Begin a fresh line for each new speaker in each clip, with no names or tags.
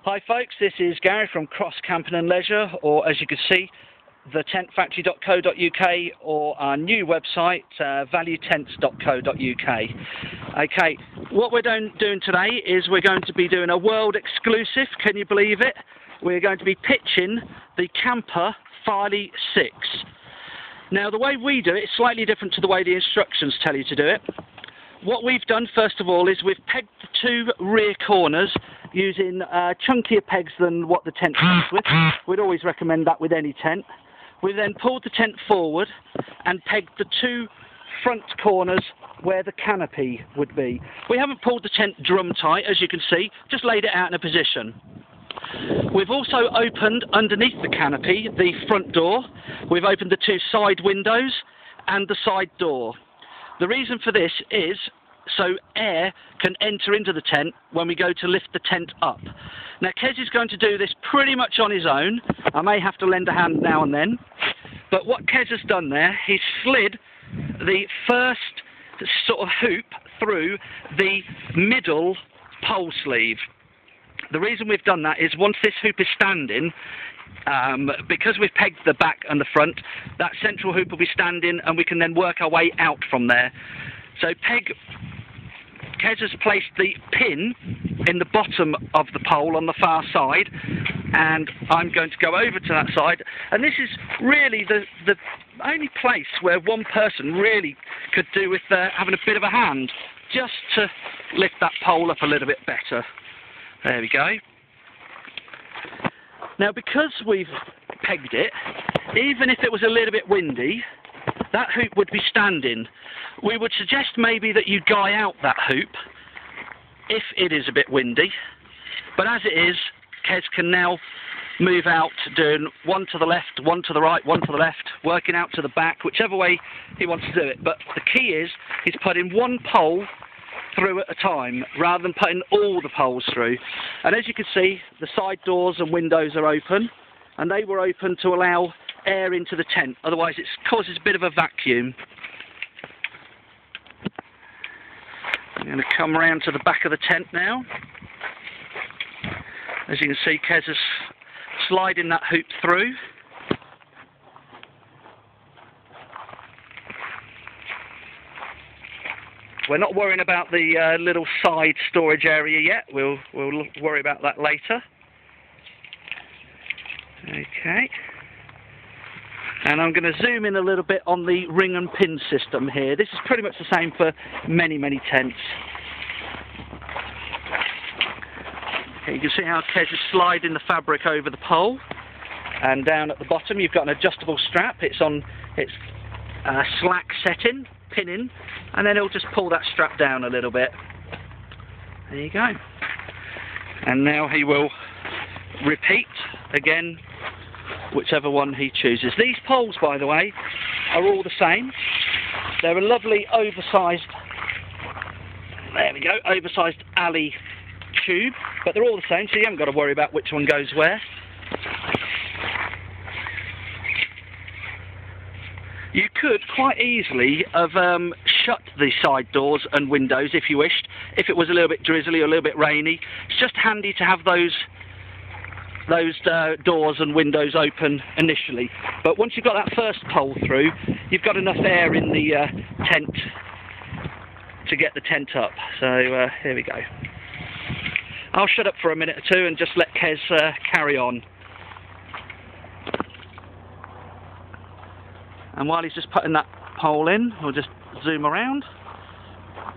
Hi folks, this is Gary from Cross Camping and Leisure, or as you can see, thetentfactory.co.uk, or our new website, valuetents.co.uk. Okay, what we're doing today is we're going to be doing a world exclusive, can you believe it? We're going to be pitching the Kampa Filey 6. Now the way we do it is slightly different to the way the instructions tell you to do it. What we've done first of all is we've pegged the two rear corners using chunkier pegs than what the tent comes with. We'd always recommend that with any tent. We then pulled the tent forward and pegged the two front corners where the canopy would be. We haven't pulled the tent drum tight, as you can see, just laid it out in a position. We've also opened underneath the canopy the front door. We've opened the two side windows and the side door. The reason for this is so air can enter into the tent when we go to lift the tent up. Now Kez is going to do this pretty much on his own. I may have to lend a hand now and then. But what Kez has done there, he's slid the first sort of hoop through the middle pole sleeve. The reason we've done that is once this hoop is standing, because we've pegged the back and the front, that central hoop will be standing and we can then work our way out from there. So Kez has placed the pin in the bottom of the pole on the far side, and I'm going to go over to that side, and this is really the only place where one person really could do with having a bit of a hand, just to lift that pole up a little bit better. There we go. Now because we've pegged it, even if it was a little bit windy, that hoop would be standing. We would suggest maybe that you guy out that hoop if it is a bit windy, but as it is, Kez can now move out, doing one to the left, one to the right, one to the left, working out to the back, whichever way he wants to do it. But the key is he's putting one pole through at a time rather than putting all the poles through. And as you can see, the side doors and windows are open, and they were open to allow air into the tent, otherwise it causes a bit of a vacuum. I'm going to come around to the back of the tent now. As you can see, Kez is sliding that hoop through. We're not worrying about the little side storage area yet. We'll worry about that later. Okay. And I'm going to zoom in a little bit on the ring and pin system here. This is pretty much the same for many tents. Okay, you can see how Kez is sliding the fabric over the pole. And down at the bottom you've got an adjustable strap. It's on its slack setting, pinning, and then it'll just pull that strap down a little bit. There you go. And now he will repeat again, whichever one he chooses. These poles, by the way, are all the same. They're a lovely oversized, there we go, oversized alley tube, but they're all the same, so you haven't got to worry about which one goes where. You could quite easily have shut the side doors and windows if you wished, if it was a little bit drizzly or a little bit rainy. It's just handy to have those doors and windows open initially. But once you've got that first pole through, you've got enough air in the tent to get the tent up. So here we go. I'll shut up for a minute or two and just let Kez carry on. And while he's just putting that pole in, we'll just zoom around.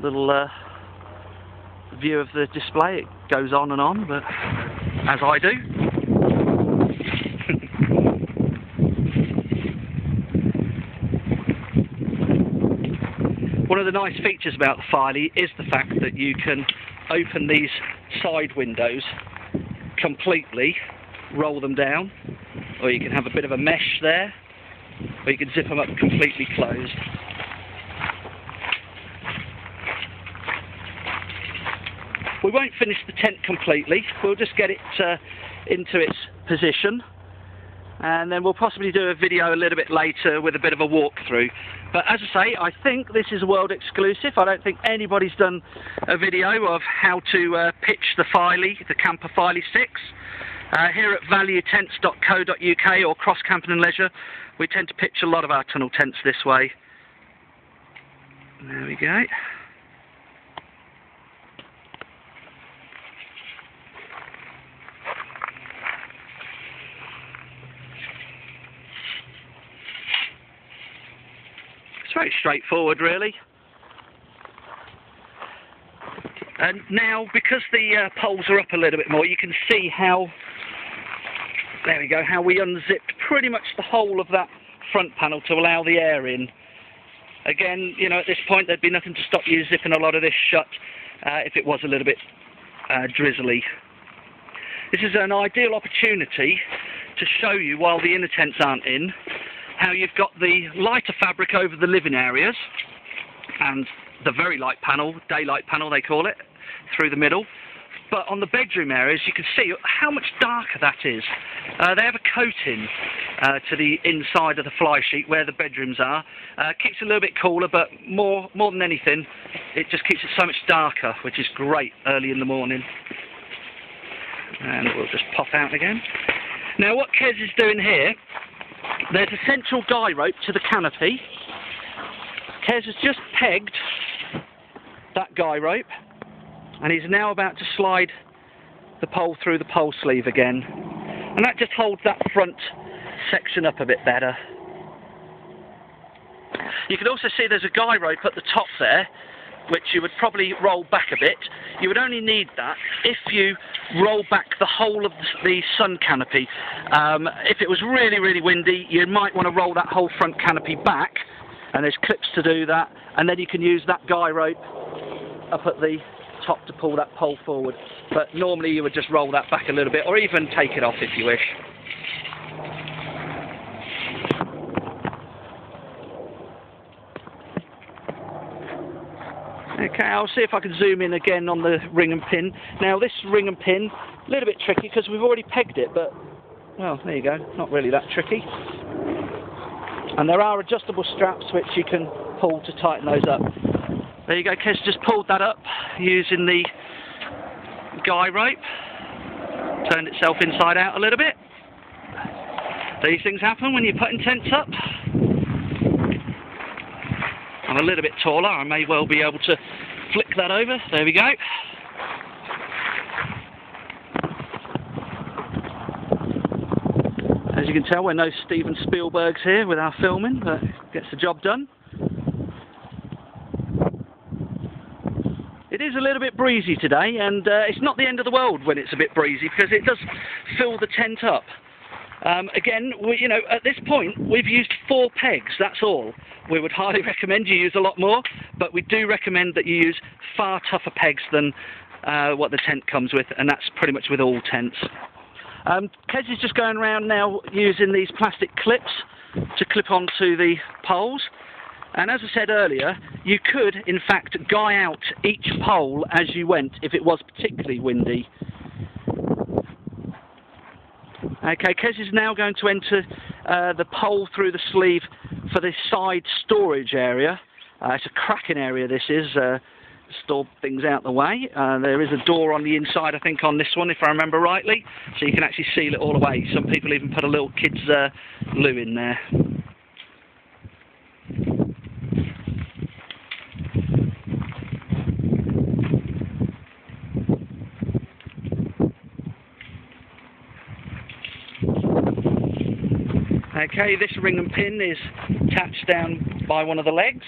Little view of the display. It goes on and on, but as I do. One of the nice features about the Filey is the fact that you can open these side windows completely, roll them down, or you can have a bit of a mesh there, or you can zip them up completely closed. We won't finish the tent completely, we'll just get it into its position, and then we'll possibly do a video a little bit later with a bit of a walkthrough. But as I say, I think this is a world exclusive. I don't think anybody's done a video of how to pitch the filey, the Kampa Filey 6. Here at valuetents.co.uk or Cross Camping and Leisure, we tend to pitch a lot of our tunnel tents this way. There we go. It's very straightforward, really. And now, because the poles are up a little bit more, you can see how, there we go, how we unzipped pretty much the whole of that front panel to allow the air in. Again, you know, at this point there'd be nothing to stop you zipping a lot of this shut if it was a little bit drizzly. This is an ideal opportunity to show you, while the inner tents aren't in, how you've got the lighter fabric over the living areas and the very light panel, daylight panel they call it, through the middle. But on the bedroom areas you can see how much darker that is. They have a coating to the inside of the fly sheet where the bedrooms are. Keeps it a little bit cooler, but more than anything it just keeps it so much darker, which is great early in the morning. And we'll just pop out again. Now what Kez is doing here, there's a central guy rope to the canopy. Kez has just pegged that guy rope, and he's now about to slide the pole through the pole sleeve again. And that just holds that front section up a bit better. You can also see there's a guy rope at the top there, which you would probably roll back a bit. You would only need that if you roll back the whole of the sun canopy. If it was really, really windy, you might want to roll that whole front canopy back, and there's clips to do that, and then you can use that guy rope up at the top to pull that pole forward. But normally you would just roll that back a little bit, or even take it off if you wish. Okay, I'll see if I can zoom in again on the ring and pin. Now this ring and pin, a little bit tricky because we've already pegged it, but, well, there you go, not really that tricky. And there are adjustable straps which you can pull to tighten those up. There you go, Kez just pulled that up using the guy rope. Turned itself inside out a little bit. These things happen when you're putting tents up. I'm a little bit taller, I may well be able to flick that over. There we go. As you can tell, we're no Steven Spielbergs here with our filming, but gets the job done. It is a little bit breezy today, and it's not the end of the world when it's a bit breezy, because it does fill the tent up. Again, you know, at this point we've used 4 pegs, that's all. We would highly recommend you use a lot more, but we do recommend that you use far tougher pegs than what the tent comes with, and that's pretty much with all tents. Kez is just going around now using these plastic clips to clip onto the poles. And as I said earlier, you could, in fact, guy out each pole as you went if it was particularly windy. Okay, Kez is now going to enter the pole through the sleeve for the side storage area. It's a cracking area, this is. Store things out the way. There is a door on the inside, I think, on this one, if I remember rightly, so you can actually seal it all away. Some people even put a little kid's loo in there. Okay, this ring and pin is attached down by one of the legs.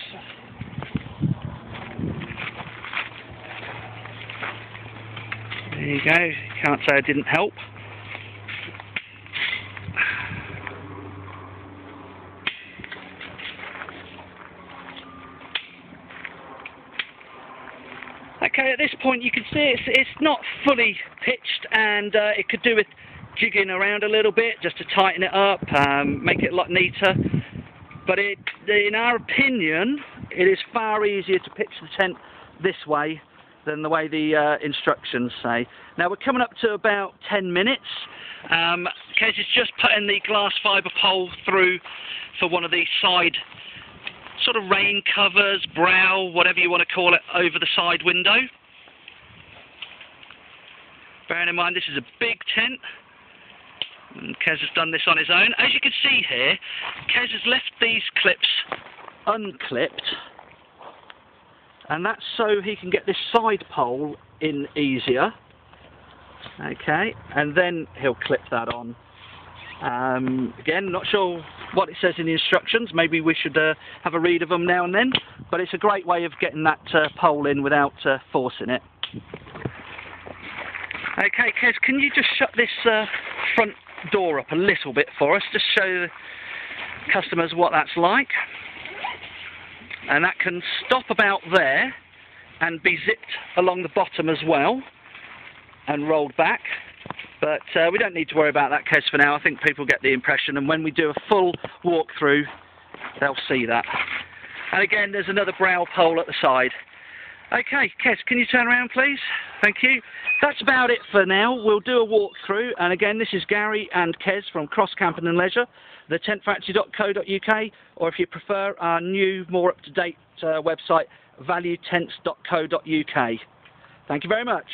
There you go, can't say I didn't help. Okay, at this point you can see it's not fully pitched, and it could do with jigging around a little bit just to tighten it up, make it a lot neater. But in our opinion, it is far easier to pitch the tent this way than the way the instructions say. Now we're coming up to about 10 minutes. Kez is just putting the glass fibre pole through for one of the side sort of rain covers, brow, whatever you want to call it, over the side window. Bearing in mind this is a big tent, and Kez has done this on his own. As you can see here, Kez has left these clips unclipped, and that's so he can get this side pole in easier. Okay, and then he'll clip that on. Again, not sure what it says in the instructions. Maybe we should have a read of them now and then, but it's a great way of getting that pole in without forcing it. Okay, Kez, can you just shut this front door up a little bit for us, just show the customers what that's like? And that can stop about there and be zipped along the bottom as well and rolled back. But we don't need to worry about that, Kez, for now. I think people get the impression, and when we do a full walkthrough, they'll see that. And again, there's another brow pole at the side. Okay, Kez, can you turn around, please? Thank you. That's about it for now. We'll do a walkthrough, and again, this is Gary and Kez from Cross Camping and Leisure, thetentfactory.co.uk, or if you prefer, our new, more up-to-date website, valuetents.co.uk. Thank you very much.